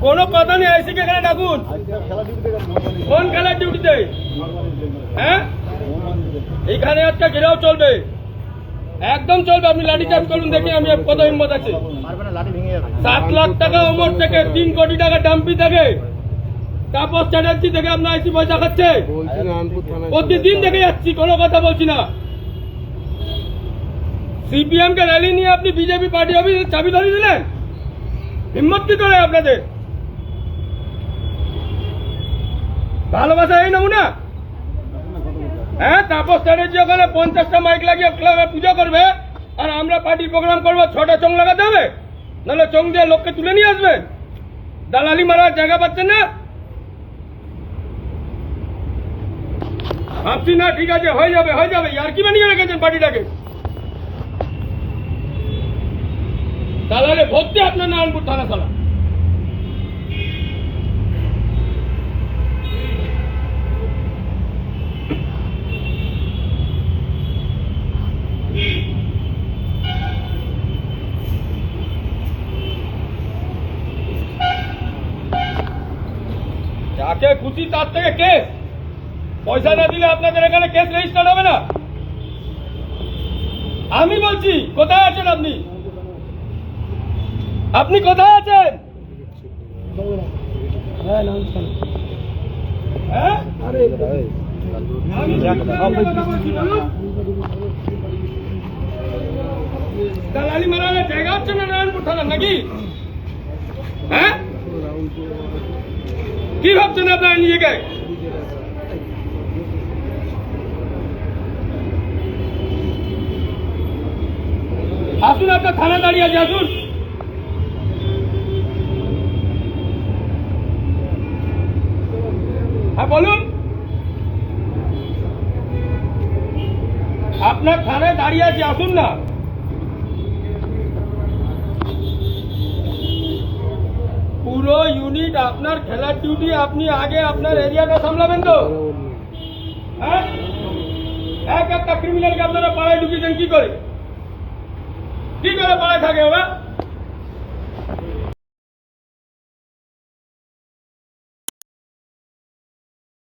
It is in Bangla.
কোনো কথা নেই, আইসি কে এখানে ডাকুন। কোন খেলার ডিউটিতে? হ্যাঁ, এইখানে একটা ঘেরাও চলবে, একদম চলবে। আপনি লাঠি চার্জ করুন, দেখি আমি কত হিম্মত আছে। 7 লাখ টাকা ওমর থেকে, 3 কোটি টাকা ডাম্পি থেকে, তাপস চ্যাটার্জি থেকে আপনার আইসি পয়সা খাচ্ছে। প্রতিদিন দেখে যাচ্ছি, কোনো কথা বলছি না। সিপিএম কে র্যালি নিয়ে আপনি বিজেপি পার্টি অফিসে চাবি ধরিয়ে দিলেন, হিম্মত কি করে আপনাদের? ভালোবাসা এই নমুনা? হ্যাঁ, তাপস চ্যাটার্জি ওখানে 50টা মাইক লাগিয়ে ক্লাবে পুজো করবে, আর আমরা পার্টির প্রোগ্রাম করবো, 6টা চোং লাগাতে হবে, নাহলে চোং দিয়ে লোককে তুলে নিয়ে আসবেন। দালালি মারার জায়গা পাচ্ছেন না? ভাবছি না, ঠিক আছে, হয়ে যাবে হয়ে যাবে, আর কি বানিয়ে রেখেছেন পার্টিটাকে। দালালে ভর্তি আপনার নারায়ণপুর থানা সালা। যাকে খুশি তার থেকে কেস, পয়সা না দিলে আপনাদের এখানে কেস রেজিস্টার হবে না। আমি বলছি, কোথায় আছেন আপনি? আপনি কোথায় আছেন? হ্যাঁ, দালালি মারানোর জায়গা হচ্ছে না নারায়ণপুর থানা নাকি? হ্যাঁ, কি ভাবছেন আপনারা নিজেকে? আসুন, আপনার থানা দাঁড়িয়ে আছে, আসুন। হ্যাঁ বলুন, আপনার থানায় দাঁড়িয়ে আছে, আসুন না। পুরো ইউনিট আপনার খেলার ডিউটি, আপনি আগে আপনার এরিয়াটা সামলাবেন তো। হ্যাঁ, একটা ক্রিমিনালকে আপনারা পাড়ায় ঢুকিয়েছেন কি করে? কি করে পাড়ায় থাকে ওরা?